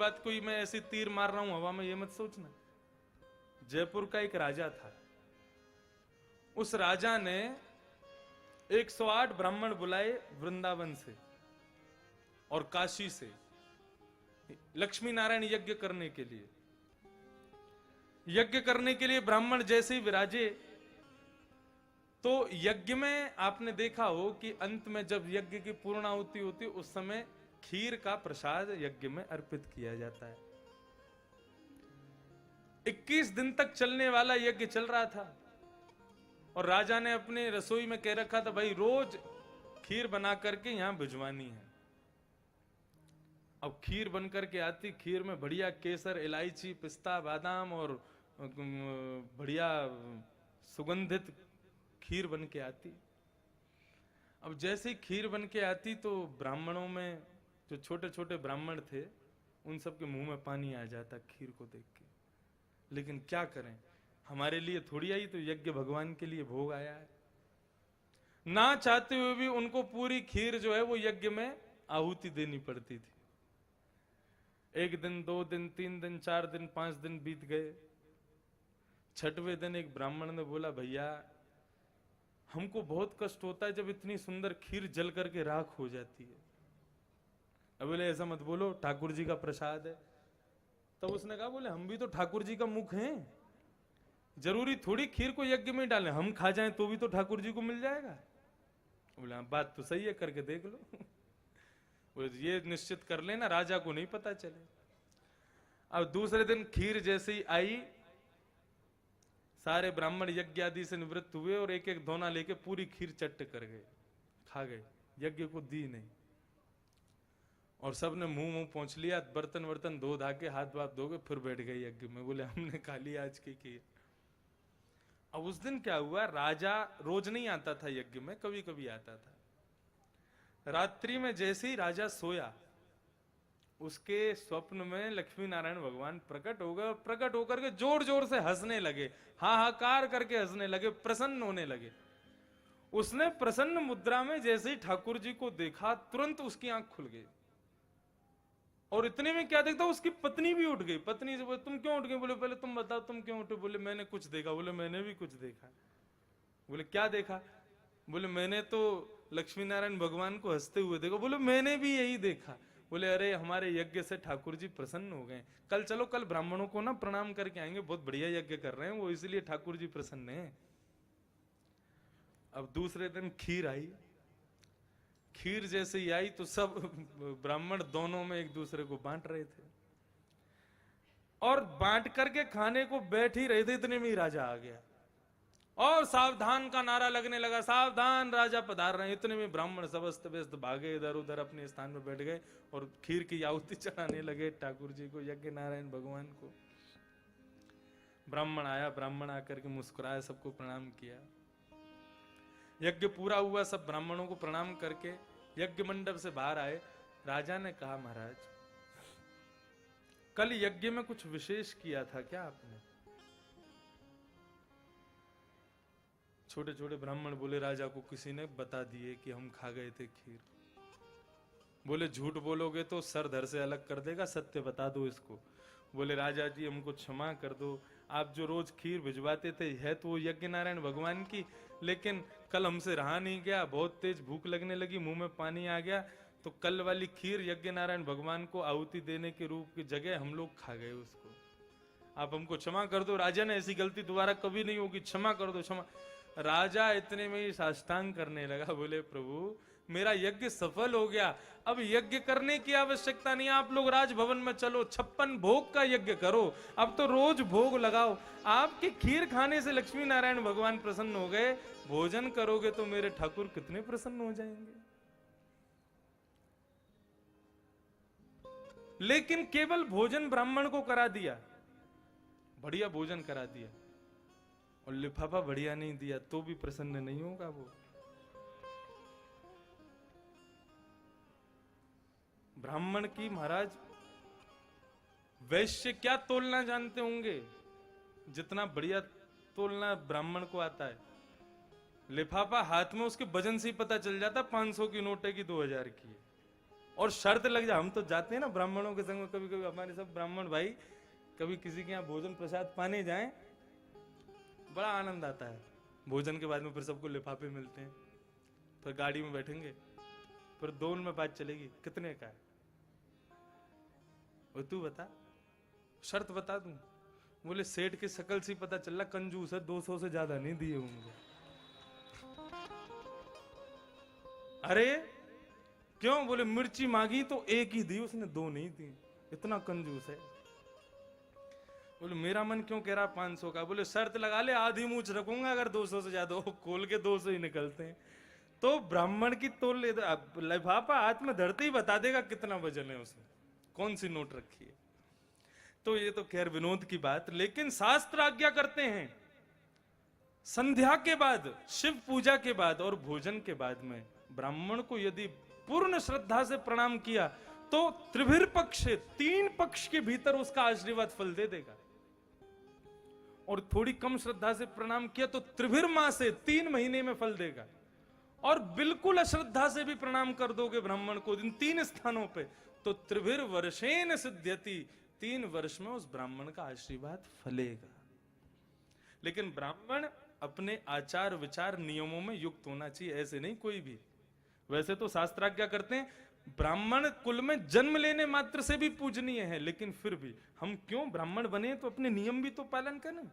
बात कोई मैं ऐसी तीर मार रहा हूं हवा में, ये मत सोचना। जयपुर का एक राजा था, उस राजा ने 108 ब्राह्मण बुलाए वृंदावन से और काशी से लक्ष्मी नारायण यज्ञ करने के लिए। यज्ञ करने के लिए ब्राह्मण जैसे ही विराजे, तो यज्ञ में आपने देखा हो कि अंत में जब यज्ञ की पूर्णाहुति होती है उस समय खीर का प्रसाद यज्ञ में अर्पित किया जाता है। 21 दिन तक चलने वाला यज्ञ चल रहा था और राजा ने अपने रसोई में कह रखा था, भाई रोज खीर बना करके यहां भिजवानी है। अब खीर बन करके आती, खीर में बढ़िया केसर, इलायची, पिस्ता, बादाम और बढ़िया सुगंधित खीर बन के आती। अब जैसे ही खीर बन के आती तो ब्राह्मणों में जो छोटे छोटे ब्राह्मण थे उन सबके मुंह में पानी आ जाता खीर को देख के। लेकिन क्या करें, हमारे लिए थोड़ी आई, तो यज्ञ भगवान के लिए भोग आया है। ना चाहते हुए भी उनको पूरी खीर जो है वो यज्ञ में आहुति देनी पड़ती थी। 1 दिन, 2 दिन, 3 दिन, 4 दिन, 5 दिन बीत गए। 6वें दिन एक ब्राह्मण ने बोला, भैया हमको बहुत कष्ट होता है जब इतनी सुंदर खीर जल करके राख हो जाती है। अब बोले ऐसा मत बोलो, ठाकुर जी का प्रसाद है। तब उसने कहा, बोले हम भी तो ठाकुर जी का मुख हैं, जरूरी थोड़ी खीर को यज्ञ में डालें, हम खा जाएं तो भी तो ठाकुर जी को मिल जाएगा। बोले हाँ बात तो सही है, करके देख लो। बोले ये निश्चित कर लेना, राजा को नहीं पता चले। अब दूसरे दिन खीर जैसे ही आई, सारे ब्राह्मण यज्ञ आदि से निवृत्त हुए और एक एक दोना लेके पूरी खीर चट्ट कर गए, खा गए, यज्ञ को दी नहीं। और सबने मुंह मुंह पहुंच लिया, बर्तन वर्तन धो धा के हाथ वाथ धो के फिर बैठ गए यज्ञ में। बोले हमने खा लिया आज की खीर। अब उस दिन क्या हुआ, राजा रोज नहीं आता था यज्ञ में, कभी कभी आता था। रात्रि में जैसे ही राजा सोया, उसके स्वप्न में लक्ष्मी नारायण भगवान प्रकट हो गए और प्रकट होकर के जोर जोर से हंसने लगे, हाहाकार करके हंसने लगे, प्रसन्न होने लगे। उसने प्रसन्न मुद्रा में जैसे ही ठाकुर जी को देखा, तुरंत उसकी आंख खुल गई। और इतने में क्या देखता, उसकी पत्नी भी उठ गई। पत्नी से बोले तुम क्यों उठ गए? बोले पहले तुम बताओ तुम क्यों उठे? बोले मैंने कुछ देखा। बोले मैंने भी कुछ देखा। बोले क्या देखा? बोले मैंने तो लक्ष्मी नारायण भगवान को हंसते हुए देखा। बोले मैंने भी यही देखा। बोले अरे हमारे यज्ञ से ठाकुर जी प्रसन्न हो गए, कल चलो, कल ब्राह्मणों को ना प्रणाम करके आएंगे, बहुत बढ़िया यज्ञ कर रहे हैं वो, इसलिए ठाकुर जी प्रसन्न है। अब दूसरे दिन खीर आई। खीर जैसे ही आई तो सब ब्राह्मण दोनों में एक दूसरे को बांट रहे थे और बांट करके खाने को बैठ ही रहे थे, इतने में ही राजा आ गया और सावधान का नारा लगने लगा, सावधान राजा पधार रहे हैं। इतने में ब्राह्मण सब अस्त व्यस्त भागे, इधर उधर अपने स्थान में बैठ गए और खीर की आहुति चढ़ाने लगे ठाकुर जी को, यज्ञ नारायण भगवान को। ब्राह्मण आया, ब्राह्मण आकर के मुस्कुराया, सबको प्रणाम किया। यज्ञ पूरा हुआ, सब ब्राह्मणों को प्रणाम करके यज्ञ मंडप से बाहर आए। राजा ने कहा, महाराज कल यज्ञ में कुछ विशेष किया था क्या आपने? छोटे छोटे ब्राह्मण बोले, राजा को किसी ने बता दिए कि हम खा गए थे खीर। बोले झूठ बोलोगे तो सर धर से अलग कर देगा, सत्य बता दो इसको। बोले राजा जी हमको क्षमा कर दो, आप जो रोज खीर भिजवाते थे है तो वो यज्ञ नारायण भगवान की, लेकिन कल हमसे रहा नहीं गया, बहुत तेज भूख लगने लगी, मुंह में पानी आ गया, तो कल वाली खीर यज्ञ नारायण भगवान को आहुति देने के रूप की जगह हम लोग खा गए उसको, आप हमको क्षमा कर दो। राजा ने ऐसी गलती दोबारा कभी नहीं होगी, क्षमा कर दो, क्षमा। राजा इतने में ही साष्टांग करने लगा। बोले प्रभु मेरा यज्ञ सफल हो गया, अब यज्ञ करने की आवश्यकता नहीं, आप लोग राजभवन में चलो, 56 भोग का यज्ञ करो, अब तो रोज भोग लगाओ। आपके खीर खाने से लक्ष्मी नारायण भगवान प्रसन्न हो गए, भोजन करोगे तो मेरे ठाकुर कितने प्रसन्न हो जाएंगे। लेकिन केवल भोजन ब्राह्मण को करा दिया, बढ़िया भोजन करा दिया और लिफाफा बढ़िया नहीं दिया तो भी प्रसन्न नहीं होगा वो। ब्राह्मण की महाराज वैश्य क्या तोलना जानते होंगे, जितना बढ़िया तोलना ब्राह्मण को आता है। लिफाफा हाथ में उसके वजन से ही पता चल जाता 500 की नोट है कि 2000 की है, और शर्त लग जाए। हम तो जाते हैं ना ब्राह्मणों के संग में, कभी कभी हमारे सब ब्राह्मण भाई कभी किसी के यहाँ भोजन प्रसाद पाने जाएं, बड़ा आनंद आता है। भोजन के बाद में फिर सबको लिफाफे मिलते हैं, फिर गाड़ी में बैठेंगे, फिर दोन में बात चलेगी कितने का है, और तू बता, शर्त बता दूं। बोले सेठ की शकल से पता चला कंजूस है, 200 से ज्यादा नहीं दिए होंगे। अरे क्यों? बोले मिर्ची मांगी तो एक ही दी उसने, 2 नहीं दी, इतना कंजूस है। बोले मेरा मन क्यों कह रहा 500 का। बोले शर्त लगा ले, आधी मूछ रखूंगा अगर 200 से ज्यादा हो। खोल के 200 ही निकलते हैं। तो ब्राह्मण की तोल ले, लिफाफा हाथ में धरते ही बता देगा कितना वजन है उसमें, कौन सी नोट रखी है। तो ये तो खैर विनोद की बात, लेकिन शास्त्र आज्ञा करते हैं संध्या के बाद, शिव पूजा के बाद और भोजन के बाद में ब्राह्मण को यदि पूर्ण श्रद्धा से प्रणाम किया तो त्रिभिर पक्ष, 3 पक्ष के भीतर उसका आशीर्वाद फल दे देगा। और थोड़ी कम श्रद्धा से प्रणाम किया तो त्रिभिर माह से 3 महीने में फल देगा। और बिल्कुल अश्रद्धा से भी प्रणाम कर दोगे ब्राह्मण को इन 3 स्थानों पे, तो त्रिभिर वर्षेन सिद्ध्यति, 3 वर्ष में उस ब्राह्मण का आशीर्वाद फलेगा। लेकिन ब्राह्मण अपने आचार विचार नियमों में युक्त होना चाहिए, ऐसे नहीं कोई भी। वैसे तो शास्त्राज्ञा करते हैं ब्राह्मण कुल में जन्म लेने मात्र से भी पूजनीय है, लेकिन फिर भी हम क्यों ब्राह्मण बने, तो अपने नियम भी तो पालन करें।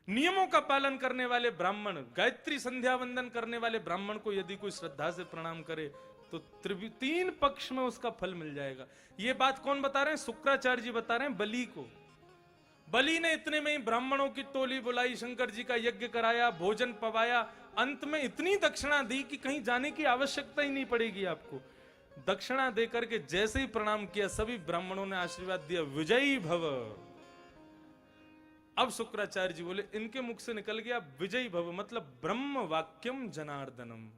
नियमों का पालन करने वाले ब्राह्मण, गायत्री संध्या वंदन करने वाले ब्राह्मण को यदि कोई श्रद्धा से प्रणाम करे तो 3 पक्ष में उसका फल मिल जाएगा। ये बात कौन बता रहे हैं? शुक्राचार्य जी बता रहे हैं बलि को। बलि ने इतने में ही ब्राह्मणों की टोली बुलाई, शंकर जी का यज्ञ कराया, भोजन पवाया, अंत में इतनी दक्षिणा दी कि कहीं जाने की आवश्यकता ही नहीं पड़ेगी आपको। दक्षिणा देकर के जैसे ही प्रणाम किया, सभी ब्राह्मणों ने आशीर्वाद दिया, विजयी भव। अब शुक्राचार्य जी बोले, इनके मुख से निकल गया विजयी भव, मतलब ब्रह्म वाक्यम जनार्दनम।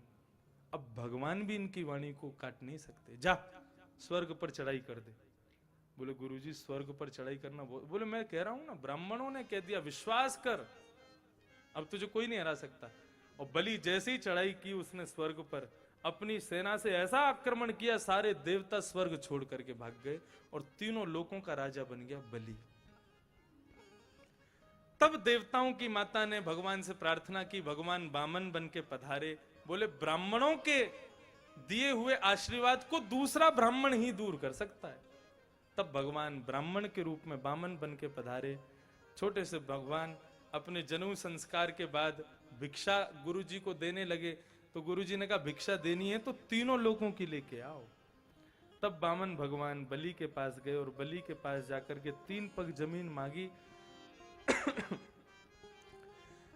अब भगवान भी इनकी वाणी को काट नहीं सकते। जा स्वर्ग पर चढ़ाई कर दे। बोले गुरुजी स्वर्ग पर चढ़ाई करना, बोले मैं कह रहा हूं ना, ब्राह्मणों ने कह दिया विश्वास कर, अब तुझे कोई नहीं हरा सकता। और बलि जैसे ही चढ़ाई की उसने स्वर्ग पर, अपनी सेना से ऐसा आक्रमण किया, सारे देवता स्वर्ग छोड़ करके भाग गए और तीनों लोकों का राजा बन गया बलि। तब देवताओं की माता ने भगवान से प्रार्थना की, भगवान वामन बन के पधारे। बोले ब्राह्मणों के दिए हुए आशीर्वाद को दूसरा ब्राह्मण ही दूर कर सकता है। तब भगवान ब्राह्मण के रूप में वामन बन के पधारे। छोटे से भगवान अपने जनेऊ संस्कार के बाद भिक्षा गुरुजी को देने लगे, तो गुरुजी ने कहा भिक्षा देनी है तो तीनों लोगों की लेके आओ। तब वामन भगवान बलि के पास गए और बलि के पास जाकर के 3 पग जमीन मांगी।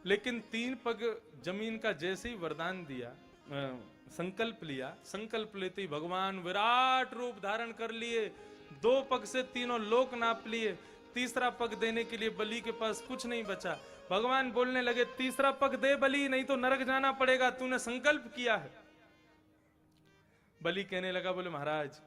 लेकिन 3 पग जमीन का जैसे ही वरदान दिया, संकल्प लिया, संकल्प लेते ही भगवान विराट रूप धारण कर लिए, 2 पग से तीनों लोक नाप लिए। तीसरा पग देने के लिए बलि के पास कुछ नहीं बचा। भगवान बोलने लगे तीसरा पग दे बलि, नहीं तो नरक जाना पड़ेगा, तूने संकल्प किया है। बलि कहने लगा, बोले महाराज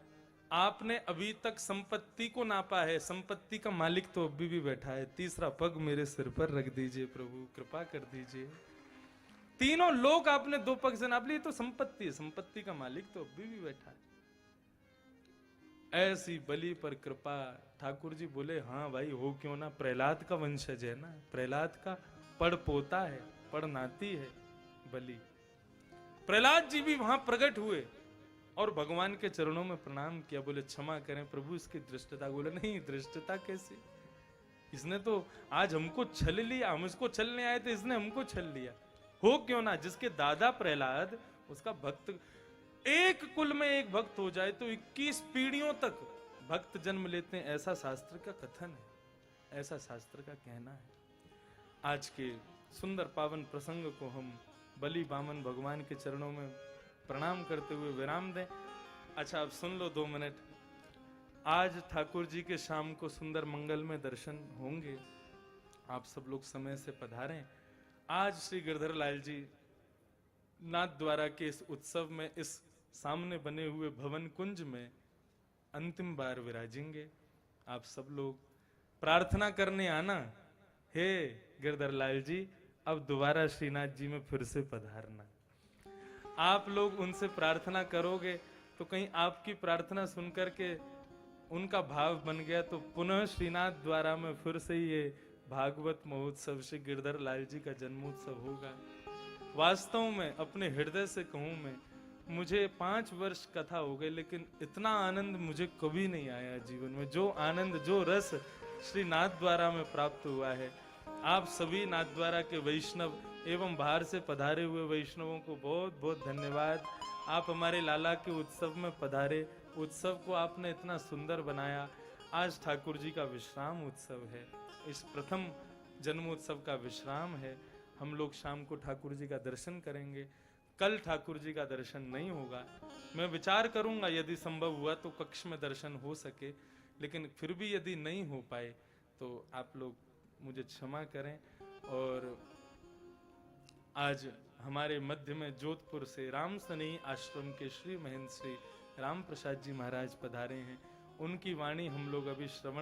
आपने अभी तक संपत्ति को नापा है, संपत्ति का मालिक तो अभी भी बैठा है, तीसरा पग मेरे सिर पर रख दीजिए प्रभु, कृपा कर दीजिए। तीनों लोग आपने 2 पग से नाप लिए, तो संपत्ति है, संपत्ति का मालिक तो अभी भी बैठा है। ऐसी बलि पर कृपा। ठाकुर जी बोले हाँ भाई हो क्यों ना, प्रहलाद का वंशज है ना, प्रहलाद का पड़ पोता है, पड़ नाती है बलि। प्रहलाद जी भी वहां प्रकट हुए और भगवान के चरणों में प्रणाम किया। बोले क्षमा करें प्रभु इसकी दृष्टता। बोले नहीं दृष्टता कैसी, इसने तो आज हमको छल लिया, हम इसको छलने आए थे, इसने हमको छल लिया। हो क्यों ना, जिसके दादा प्रहलाद उसका भक्त, एक कुल में एक भक्त हो जाए तो 21 पीढ़ियों तक भक्त जन्म लेते हैं, ऐसा शास्त्र का कथन है, ऐसा शास्त्र का कहना है। आज के सुंदर पावन प्रसंग को हम बलि वामन भगवान के चरणों में प्रणाम करते हुए विराम दें। अच्छा अब सुन लो 2 मिनट। आज ठाकुर जी के शाम को सुंदर मंगल में दर्शन होंगे, आप सब लोग समय से पधारें। आज श्री गिरधर लाल जी नाथ द्वारा के इस उत्सव में इस सामने बने हुए भवन कुंज में अंतिम बार विराजेंगे। आप सब लोग प्रार्थना करने आना, हे गिरधर लाल जी अब दोबारा श्रीनाथ जी में फिर से पधारना। आप लोग उनसे प्रार्थना करोगे तो कहीं आपकी प्रार्थना सुनकर के उनका भाव बन गया, तो पुनः श्रीनाथ द्वारा में फिर से ये भागवत महोत्सव श्री गिरधर लाल जी का जन्मोत्सव होगा। वास्तव में अपने हृदय से कहूं मैं, मुझे 5 वर्ष कथा हो गए, लेकिन इतना आनंद मुझे कभी नहीं आया जीवन में। जो आनंद, जो रस श्री नाथ द्वारा में प्राप्त हुआ है। आप सभी नाथ द्वारा के वैष्णव एवं बाहर से पधारे हुए वैष्णवों को बहुत बहुत धन्यवाद। आप हमारे लाला के उत्सव में पधारे, उत्सव को आपने इतना सुंदर बनाया। आज ठाकुर जी का विश्राम उत्सव है, इस प्रथम जन्मोत्सव का विश्राम है। हम लोग शाम को ठाकुर जी का दर्शन करेंगे। कल ठाकुर जी का दर्शन नहीं होगा। मैं विचार करूंगा यदि संभव हुआ तो कक्ष में दर्शन हो सके, लेकिन फिर भी यदि नहीं हो पाए तो आप लोग मुझे क्षमा करें। और आज हमारे मध्य में जोधपुर से राम सनेही आश्रम के श्री महेंद्र श्री राम प्रसाद जी महाराज पधारे हैं। उनकी वाणी हम लोग अभी श्रवण